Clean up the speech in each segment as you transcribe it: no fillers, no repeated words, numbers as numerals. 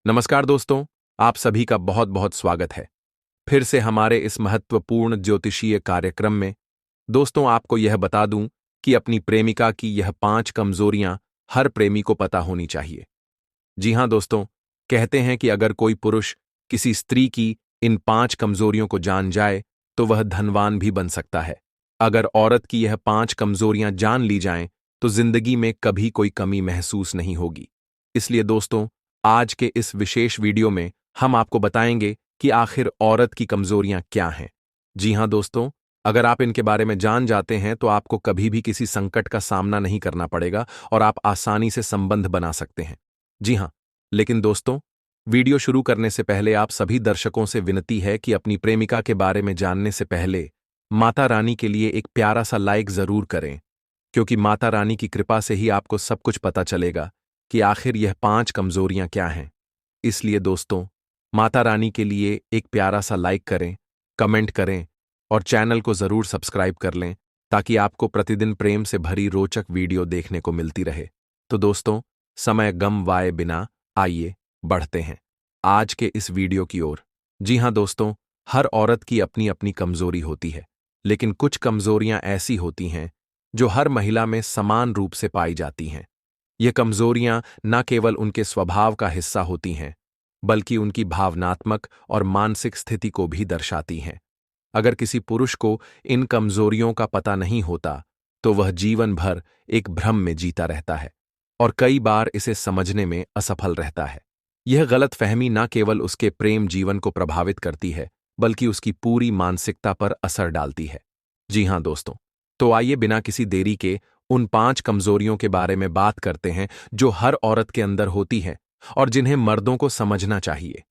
नमस्कार दोस्तों, आप सभी का बहुत बहुत स्वागत है फिर से हमारे इस महत्वपूर्ण ज्योतिषीय कार्यक्रम में। दोस्तों, आपको यह बता दूं कि अपनी प्रेमिका की यह 5 कमजोरियां हर प्रेमी को पता होनी चाहिए। जी हां दोस्तों, कहते हैं कि अगर कोई पुरुष किसी स्त्री की इन 5 कमजोरियों को जान जाए तो वह धनवान भी बन सकता है। अगर औरत की यह 5 कमजोरियां जान ली जाएं तो जिंदगी में कभी कोई कमी महसूस नहीं होगी। इसलिए दोस्तों, आज के इस विशेष वीडियो में हम आपको बताएंगे कि आखिर औरत की कमजोरियां क्या हैं। जी हां दोस्तों, अगर आप इनके बारे में जान जाते हैं तो आपको कभी भी किसी संकट का सामना नहीं करना पड़ेगा और आप आसानी से संबंध बना सकते हैं। जी हां, लेकिन दोस्तों, वीडियो शुरू करने से पहले आप सभी दर्शकों से विनती है कि अपनी प्रेमिका के बारे में जानने से पहले माता रानी के लिए एक प्यारा सा लाइक जरूर करें, क्योंकि माता रानी की कृपा से ही आपको सब कुछ पता चलेगा कि आखिर यह 5 कमजोरियां क्या हैं। इसलिए दोस्तों, माता रानी के लिए एक प्यारा सा लाइक करें, कमेंट करें और चैनल को जरूर सब्सक्राइब कर लें ताकि आपको प्रतिदिन प्रेम से भरी रोचक वीडियो देखने को मिलती रहे। तो दोस्तों, समय गम वाए बिना आइए बढ़ते हैं आज के इस वीडियो की ओर। जी हां दोस्तों, हर औरत की अपनी अपनी कमजोरी होती है, लेकिन कुछ कमजोरियां ऐसी होती हैं जो हर महिला में समान रूप से पाई जाती हैं। ये कमजोरियां न केवल उनके स्वभाव का हिस्सा होती हैं, बल्कि उनकी भावनात्मक और मानसिक स्थिति को भी दर्शाती हैं। अगर किसी पुरुष को इन कमजोरियों का पता नहीं होता तो वह जीवन भर एक भ्रम में जीता रहता है और कई बार इसे समझने में असफल रहता है। यह गलतफहमी न केवल उसके प्रेम जीवन को प्रभावित करती है, बल्कि उसकी पूरी मानसिकता पर असर डालती है। जी हां दोस्तों, तो आइए बिना किसी देरी के उन 5 कमजोरियों के बारे में बात करते हैं जो हर औरत के अंदर होती हैं और जिन्हें मर्दों को समझना चाहिए।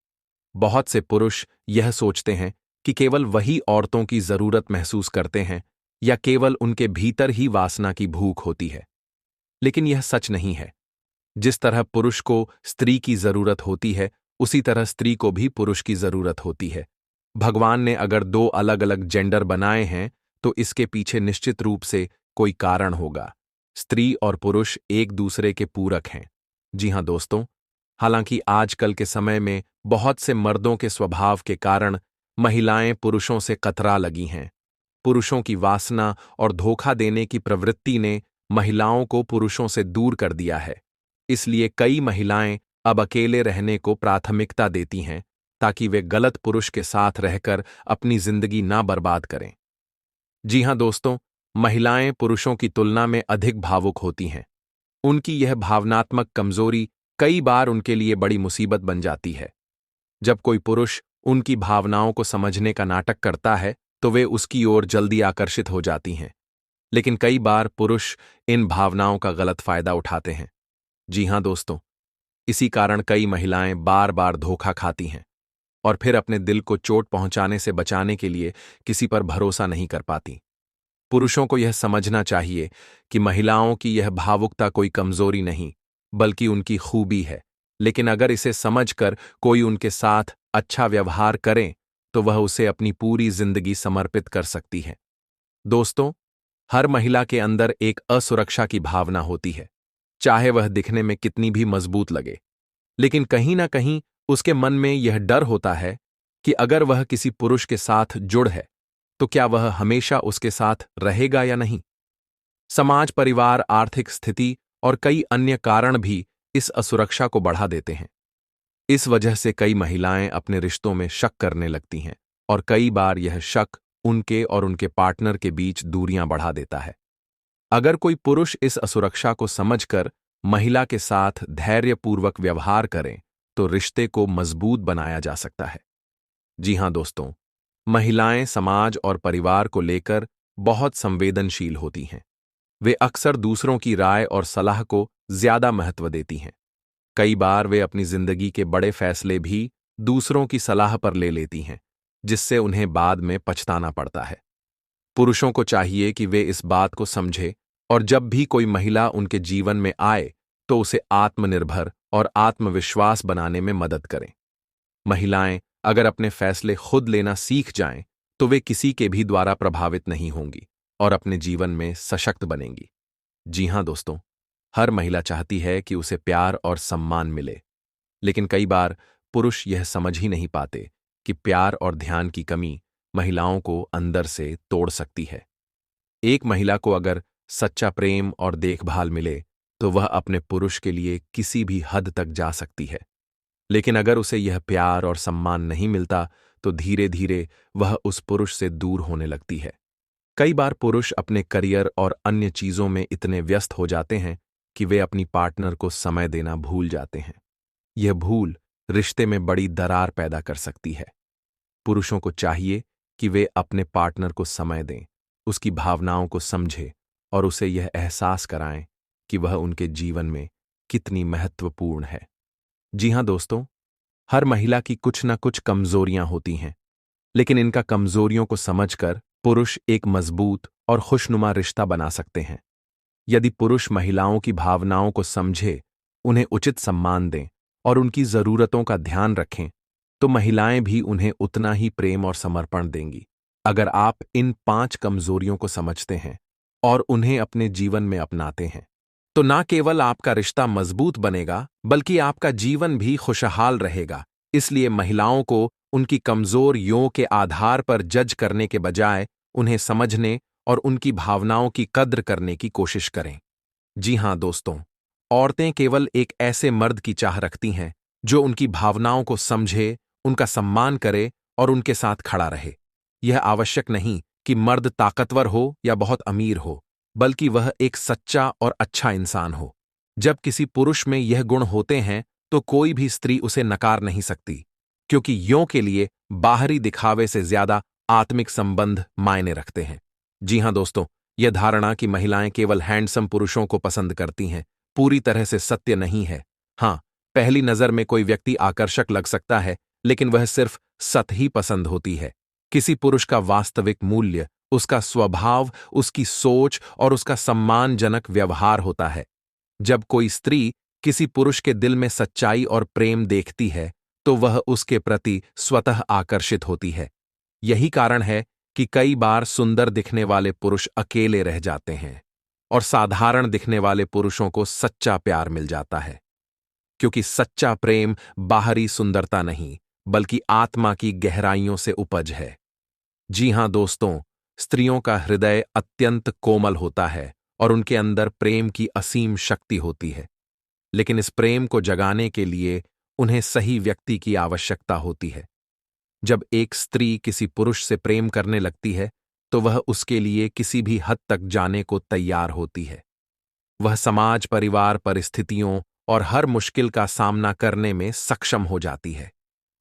बहुत से पुरुष यह सोचते हैं कि केवल वही औरतों की जरूरत महसूस करते हैं या केवल उनके भीतर ही वासना की भूख होती है, लेकिन यह सच नहीं है। जिस तरह पुरुष को स्त्री की जरूरत होती है, उसी तरह स्त्री को भी पुरुष की जरूरत होती है। भगवान ने अगर 2 अलग अलग जेंडर बनाए हैं तो इसके पीछे निश्चित रूप से कोई कारण होगा। स्त्री और पुरुष एक दूसरे के पूरक हैं। जी हां दोस्तों, हालांकि आजकल के समय में बहुत से मर्दों के स्वभाव के कारण महिलाएं पुरुषों से कतरा लगी हैं। पुरुषों की वासना और धोखा देने की प्रवृत्ति ने महिलाओं को पुरुषों से दूर कर दिया है। इसलिए कई महिलाएं अब अकेले रहने को प्राथमिकता देती हैं ताकि वे गलत पुरुष के साथ रहकर अपनी जिंदगी ना बर्बाद करें। जी हां दोस्तों, महिलाएं पुरुषों की तुलना में अधिक भावुक होती हैं। उनकी यह भावनात्मक कमजोरी कई बार उनके लिए बड़ी मुसीबत बन जाती है। जब कोई पुरुष उनकी भावनाओं को समझने का नाटक करता है तो वे उसकी ओर जल्दी आकर्षित हो जाती हैं, लेकिन कई बार पुरुष इन भावनाओं का गलत फायदा उठाते हैं। जी हां दोस्तों, इसी कारण कई महिलाएं बार बार धोखा खाती हैं और फिर अपने दिल को चोट पहुंचाने से बचाने के लिए किसी पर भरोसा नहीं कर पाती। पुरुषों को यह समझना चाहिए कि महिलाओं की यह भावुकता कोई कमजोरी नहीं, बल्कि उनकी खूबी है, लेकिन अगर इसे समझकर कोई उनके साथ अच्छा व्यवहार करे तो वह उसे अपनी पूरी जिंदगी समर्पित कर सकती है। दोस्तों, हर महिला के अंदर एक असुरक्षा की भावना होती है, चाहे वह दिखने में कितनी भी मजबूत लगे, लेकिन कहीं ना कहीं उसके मन में यह डर होता है कि अगर वह किसी पुरुष के साथ जुड़ है तो क्या वह हमेशा उसके साथ रहेगा या नहीं। समाज, परिवार, आर्थिक स्थिति और कई अन्य कारण भी इस असुरक्षा को बढ़ा देते हैं। इस वजह से कई महिलाएं अपने रिश्तों में शक करने लगती हैं और कई बार यह शक उनके और उनके पार्टनर के बीच दूरियां बढ़ा देता है। अगर कोई पुरुष इस असुरक्षा को समझकर महिला के साथ धैर्यपूर्वक व्यवहार करे तो रिश्ते को मजबूत बनाया जा सकता है। जी हां दोस्तों, महिलाएं समाज और परिवार को लेकर बहुत संवेदनशील होती हैं। वे अक्सर दूसरों की राय और सलाह को ज्यादा महत्व देती हैं। कई बार वे अपनी जिंदगी के बड़े फैसले भी दूसरों की सलाह पर ले लेती हैं, जिससे उन्हें बाद में पछताना पड़ता है। पुरुषों को चाहिए कि वे इस बात को समझें और जब भी कोई महिला उनके जीवन में आए तो उसे आत्मनिर्भर और आत्मविश्वास बनाने में मदद करें। महिलाएं अगर अपने फैसले खुद लेना सीख जाएं तो वे किसी के भी द्वारा प्रभावित नहीं होंगी और अपने जीवन में सशक्त बनेंगी। जी हां दोस्तों, हर महिला चाहती है कि उसे प्यार और सम्मान मिले, लेकिन कई बार पुरुष यह समझ ही नहीं पाते कि प्यार और ध्यान की कमी महिलाओं को अंदर से तोड़ सकती है। एक महिला को अगर सच्चा प्रेम और देखभाल मिले तो वह अपने पुरुष के लिए किसी भी हद तक जा सकती है। लेकिन अगर उसे यह प्यार और सम्मान नहीं मिलता तो धीरे धीरे वह उस पुरुष से दूर होने लगती है। कई बार पुरुष अपने करियर और अन्य चीजों में इतने व्यस्त हो जाते हैं कि वे अपनी पार्टनर को समय देना भूल जाते हैं। यह भूल रिश्ते में बड़ी दरार पैदा कर सकती है। पुरुषों को चाहिए कि वे अपने पार्टनर को समय दें, उसकी भावनाओं को समझें और उसे यह एहसास कराएं कि वह उनके जीवन में कितनी महत्वपूर्ण है। जी हां दोस्तों, हर महिला की कुछ न कुछ कमजोरियां होती हैं, लेकिन इनका कमजोरियों को समझकर पुरुष एक मजबूत और खुशनुमा रिश्ता बना सकते हैं। यदि पुरुष महिलाओं की भावनाओं को समझे, उन्हें उचित सम्मान दें और उनकी जरूरतों का ध्यान रखें, तो महिलाएं भी उन्हें उतना ही प्रेम और समर्पण देंगी। अगर आप इन 5 कमजोरियों को समझते हैं और उन्हें अपने जीवन में अपनाते हैं, तो ना केवल आपका रिश्ता मजबूत बनेगा, बल्कि आपका जीवन भी खुशहाल रहेगा। इसलिए महिलाओं को उनकी कमजोरियों के आधार पर जज करने के बजाय उन्हें समझने और उनकी भावनाओं की कद्र करने की कोशिश करें। जी हां दोस्तों, औरतें केवल एक ऐसे मर्द की चाह रखती हैं जो उनकी भावनाओं को समझे, उनका सम्मान करे और उनके साथ खड़ा रहे। यह आवश्यक नहीं कि मर्द ताकतवर हो या बहुत अमीर हो, बल्कि वह एक सच्चा और अच्छा इंसान हो। जब किसी पुरुष में यह गुण होते हैं तो कोई भी स्त्री उसे नकार नहीं सकती, क्योंकि यों के लिए बाहरी दिखावे से ज्यादा आत्मिक संबंध मायने रखते हैं। जी हां दोस्तों, यह धारणा कि महिलाएं केवल हैंडसम पुरुषों को पसंद करती हैं पूरी तरह से सत्य नहीं है। हां, पहली नजर में कोई व्यक्ति आकर्षक लग सकता है, लेकिन वह सिर्फ सतही पसंद होती है। किसी पुरुष का वास्तविक मूल्य उसका स्वभाव, उसकी सोच और उसका सम्मानजनक व्यवहार होता है। जब कोई स्त्री किसी पुरुष के दिल में सच्चाई और प्रेम देखती है, तो वह उसके प्रति स्वतः आकर्षित होती है। यही कारण है कि कई बार सुंदर दिखने वाले पुरुष अकेले रह जाते हैं और साधारण दिखने वाले पुरुषों को सच्चा प्यार मिल जाता है। क्योंकि सच्चा प्रेम बाहरी सुंदरता नहीं, बल्कि आत्मा की गहराइयों से उपज है। जी हां दोस्तों, स्त्रियों का हृदय अत्यंत कोमल होता है और उनके अंदर प्रेम की असीम शक्ति होती है। लेकिन इस प्रेम को जगाने के लिए उन्हें सही व्यक्ति की आवश्यकता होती है। जब एक स्त्री किसी पुरुष से प्रेम करने लगती है, तो वह उसके लिए किसी भी हद तक जाने को तैयार होती है। वह समाज, परिवार, परिस्थितियों और हर मुश्किल का सामना करने में सक्षम हो जाती है।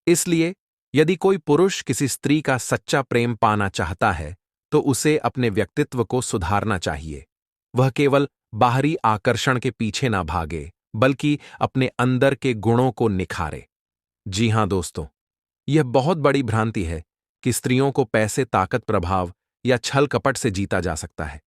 इसलिए यदि कोई पुरुष किसी स्त्री का सच्चा प्रेम पाना चाहता है, तो उसे अपने व्यक्तित्व को सुधारना चाहिए। वह केवल बाहरी आकर्षण के पीछे ना भागे, बल्कि अपने अंदर के गुणों को निखारे। जी हां दोस्तों, यह बहुत बड़ी भ्रांति है कि स्त्रियों को पैसे, ताकत, प्रभाव या छल कपट से जीता जा सकता है।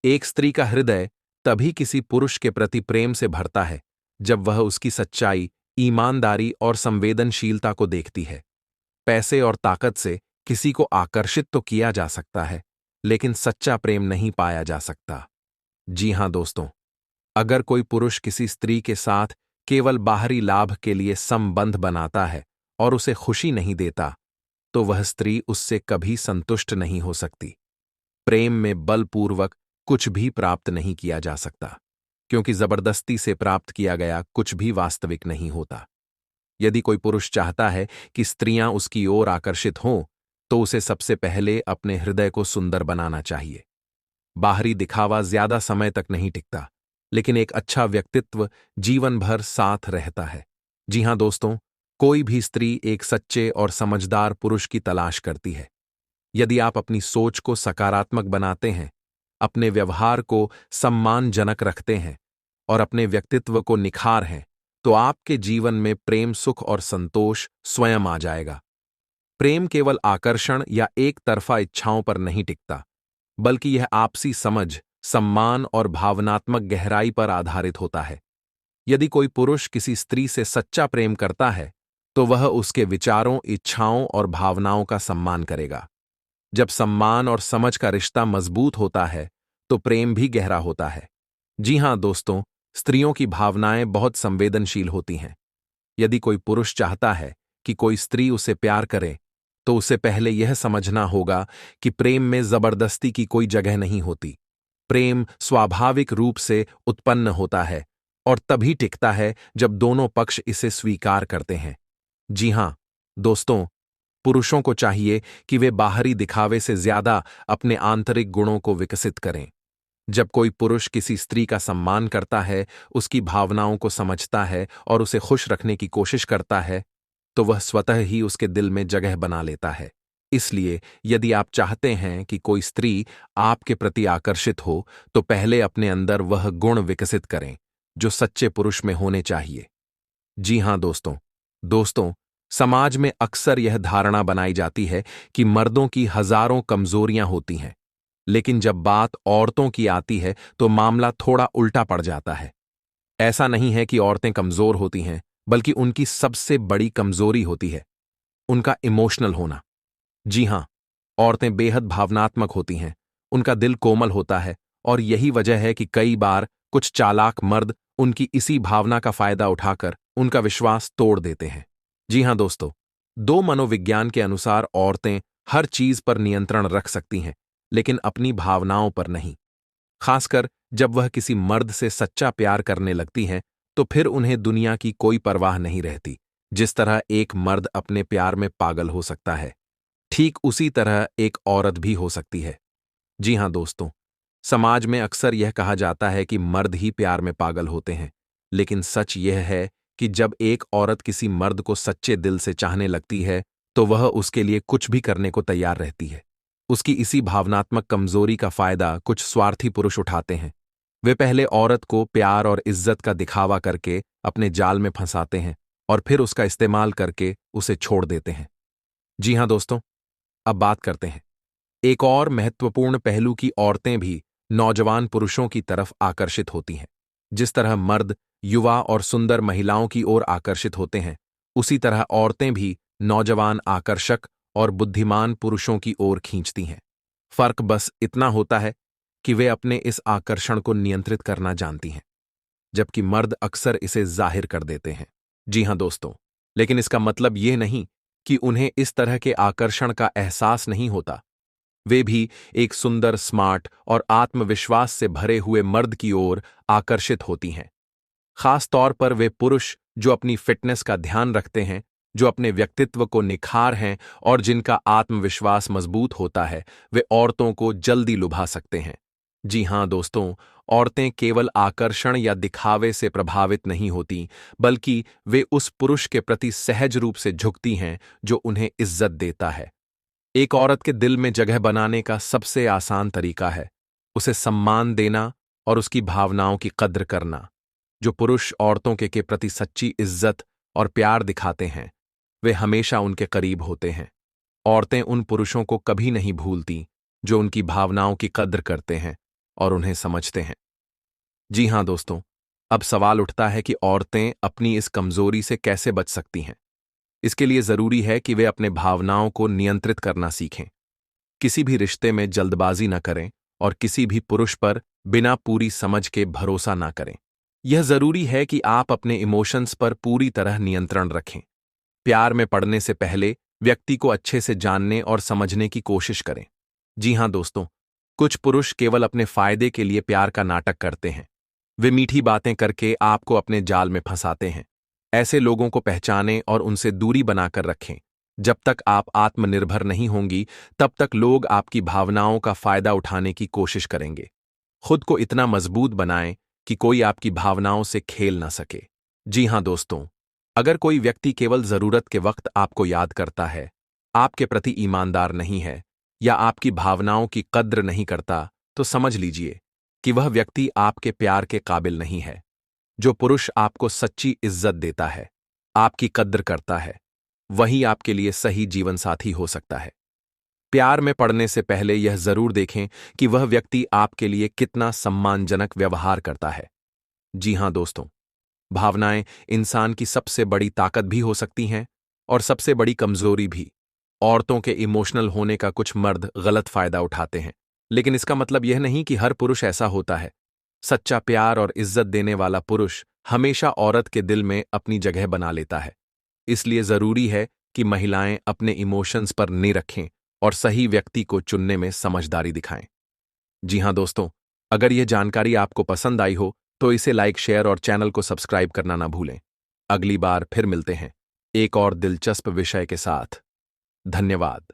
एक स्त्री का हृदय तभी किसी पुरुष के प्रति प्रेम से भरता है जब वह उसकी सच्चाई, ईमानदारी और संवेदनशीलता को देखती है। पैसे और ताकत से किसी को आकर्षित तो किया जा सकता है, लेकिन सच्चा प्रेम नहीं पाया जा सकता। जी हां दोस्तों, अगर कोई पुरुष किसी स्त्री के साथ केवल बाहरी लाभ के लिए संबंध बनाता है और उसे खुशी नहीं देता, तो वह स्त्री उससे कभी संतुष्ट नहीं हो सकती। प्रेम में बलपूर्वक कुछ भी प्राप्त नहीं किया जा सकता, क्योंकि जबरदस्ती से प्राप्त किया गया कुछ भी वास्तविक नहीं होता। यदि कोई पुरुष चाहता है कि स्त्रियां उसकी ओर आकर्षित हों, तो उसे सबसे पहले अपने हृदय को सुंदर बनाना चाहिए। बाहरी दिखावा ज्यादा समय तक नहीं टिकता, लेकिन एक अच्छा व्यक्तित्व जीवन भर साथ रहता है। जी हां दोस्तों, कोई भी स्त्री एक सच्चे और समझदार पुरुष की तलाश करती है। यदि आप अपनी सोच को सकारात्मक बनाते हैं, अपने व्यवहार को सम्मानजनक रखते हैं और अपने व्यक्तित्व को निखार हैं, तो आपके जीवन में प्रेम, सुख और संतोष स्वयं आ जाएगा। प्रेम केवल आकर्षण या एक तरफा इच्छाओं पर नहीं टिकता, बल्कि यह आपसी समझ, सम्मान और भावनात्मक गहराई पर आधारित होता है। यदि कोई पुरुष किसी स्त्री से सच्चा प्रेम करता है, तो वह उसके विचारों, इच्छाओं और भावनाओं का सम्मान करेगा। जब सम्मान और समझ का रिश्ता मजबूत होता है, तो प्रेम भी गहरा होता है। जी हां दोस्तों, स्त्रियों की भावनाएं बहुत संवेदनशील होती हैं। यदि कोई पुरुष चाहता है कि कोई स्त्री उसे प्यार करे, तो उसे पहले यह समझना होगा कि प्रेम में जबरदस्ती की कोई जगह नहीं होती। प्रेम स्वाभाविक रूप से उत्पन्न होता है और तभी टिकता है जब दोनों पक्ष इसे स्वीकार करते हैं। जी हां, दोस्तों, पुरुषों को चाहिए कि वे बाहरी दिखावे से ज्यादा अपने आंतरिक गुणों को विकसित करें। जब कोई पुरुष किसी स्त्री का सम्मान करता है, उसकी भावनाओं को समझता है और उसे खुश रखने की कोशिश करता है, तो वह स्वतः ही उसके दिल में जगह बना लेता है। इसलिए यदि आप चाहते हैं कि कोई स्त्री आपके प्रति आकर्षित हो, तो पहले अपने अंदर वह गुण विकसित करें जो सच्चे पुरुष में होने चाहिए। जी हां दोस्तों, दोस्तों, समाज में अक्सर यह धारणा बनाई जाती है कि मर्दों की हजारों कमजोरियां होती हैं, लेकिन जब बात औरतों की आती है तो मामला थोड़ा उल्टा पड़ जाता है। ऐसा नहीं है कि औरतें कमजोर होती हैं, बल्कि उनकी सबसे बड़ी कमजोरी होती है उनका इमोशनल होना। जी हां, औरतें बेहद भावनात्मक होती हैं, उनका दिल कोमल होता है और यही वजह है कि कई बार कुछ चालाक मर्द उनकी इसी भावना का फायदा उठाकर उनका विश्वास तोड़ देते हैं। जी हां दोस्तों, दो मनोविज्ञान के अनुसार औरतें हर चीज पर नियंत्रण रख सकती हैं, लेकिन अपनी भावनाओं पर नहीं। खासकर जब वह किसी मर्द से सच्चा प्यार करने लगती हैं, तो फिर उन्हें दुनिया की कोई परवाह नहीं रहती। जिस तरह एक मर्द अपने प्यार में पागल हो सकता है, ठीक उसी तरह एक औरत भी हो सकती है। जी हां दोस्तों, समाज में अक्सर यह कहा जाता है कि मर्द ही प्यार में पागल होते हैं, लेकिन सच यह है कि जब एक औरत किसी मर्द को सच्चे दिल से चाहने लगती है, तो वह उसके लिए कुछ भी करने को तैयार रहती है। उसकी इसी भावनात्मक कमजोरी का फायदा कुछ स्वार्थी पुरुष उठाते हैं। वे पहले औरत को प्यार और इज्जत का दिखावा करके अपने जाल में फंसाते हैं और फिर उसका इस्तेमाल करके उसे छोड़ देते हैं। जी हां दोस्तों, अब बात करते हैं एक और महत्वपूर्ण पहलू की। औरतें भी नौजवान पुरुषों की तरफ आकर्षित होती हैं। जिस तरह मर्द युवा और सुंदर महिलाओं की ओर आकर्षित होते हैं, उसी तरह औरतें भी नौजवान आकर्षक और बुद्धिमान पुरुषों की ओर खींचती हैं। फर्क बस इतना होता है कि वे अपने इस आकर्षण को नियंत्रित करना जानती हैं, जबकि मर्द अक्सर इसे जाहिर कर देते हैं। जी हां दोस्तों, लेकिन इसका मतलब यह नहीं कि उन्हें इस तरह के आकर्षण का एहसास नहीं होता। वे भी एक सुंदर, स्मार्ट और आत्मविश्वास से भरे हुए मर्द की ओर आकर्षित होती हैं। खास तौर पर वे पुरुष जो अपनी फिटनेस का ध्यान रखते हैं, जो अपने व्यक्तित्व को निखार हैं और जिनका आत्मविश्वास मजबूत होता है, वे औरतों को जल्दी लुभा सकते हैं। जी हां दोस्तों, औरतें केवल आकर्षण या दिखावे से प्रभावित नहीं होती, बल्कि वे उस पुरुष के प्रति सहज रूप से झुकती हैं जो उन्हें इज्जत देता है। एक औरत के दिल में जगह बनाने का सबसे आसान तरीका है उसे सम्मान देना और उसकी भावनाओं की कद्र करना। जो पुरुष औरतों के प्रति सच्ची इज्जत और प्यार दिखाते हैं, वे हमेशा उनके करीब होते हैं। औरतें उन पुरुषों को कभी नहीं भूलती जो उनकी भावनाओं की कद्र करते हैं और उन्हें समझते हैं। जी हां दोस्तों, अब सवाल उठता है कि औरतें अपनी इस कमजोरी से कैसे बच सकती हैं। इसके लिए जरूरी है कि वे अपने भावनाओं को नियंत्रित करना सीखें। किसी भी रिश्ते में जल्दबाजी न करें और किसी भी पुरुष पर बिना पूरी समझ के भरोसा न करें। यह जरूरी है कि आप अपने इमोशंस पर पूरी तरह नियंत्रण रखें। प्यार में पड़ने से पहले व्यक्ति को अच्छे से जानने और समझने की कोशिश करें। जी हां दोस्तों, कुछ पुरुष केवल अपने फायदे के लिए प्यार का नाटक करते हैं। वे मीठी बातें करके आपको अपने जाल में फंसाते हैं। ऐसे लोगों को पहचानें और उनसे दूरी बनाकर रखें। जब तक आप आत्मनिर्भर नहीं होंगी, तब तक लोग आपकी भावनाओं का फायदा उठाने की कोशिश करेंगे। खुद को इतना मजबूत बनाएं कि कोई आपकी भावनाओं से खेल ना सके। जी हां दोस्तों, अगर कोई व्यक्ति केवल जरूरत के वक्त आपको याद करता है, आपके प्रति ईमानदार नहीं है या आपकी भावनाओं की कद्र नहीं करता, तो समझ लीजिए कि वह व्यक्ति आपके प्यार के काबिल नहीं है। जो पुरुष आपको सच्ची इज्जत देता है, आपकी कद्र करता है, वही आपके लिए सही जीवनसाथी हो सकता है। प्यार में पड़ने से पहले यह जरूर देखें कि वह व्यक्ति आपके लिए कितना सम्मानजनक व्यवहार करता है। जी हां दोस्तों, भावनाएं इंसान की सबसे बड़ी ताकत भी हो सकती हैं और सबसे बड़ी कमजोरी भी। औरतों के इमोशनल होने का कुछ मर्द गलत फायदा उठाते हैं, लेकिन इसका मतलब यह नहीं कि हर पुरुष ऐसा होता है। सच्चा प्यार और इज्जत देने वाला पुरुष हमेशा औरत के दिल में अपनी जगह बना लेता है। इसलिए जरूरी है कि महिलाएं अपने इमोशंस पर नियंत्रण रखें और सही व्यक्ति को चुनने में समझदारी दिखाएं। जी हां दोस्तों, अगर यह जानकारी आपको पसंद आई हो तो इसे लाइक, शेयर और चैनल को सब्सक्राइब करना ना भूलें। अगली बार फिर मिलते हैं एक और दिलचस्प विषय के साथ। धन्यवाद।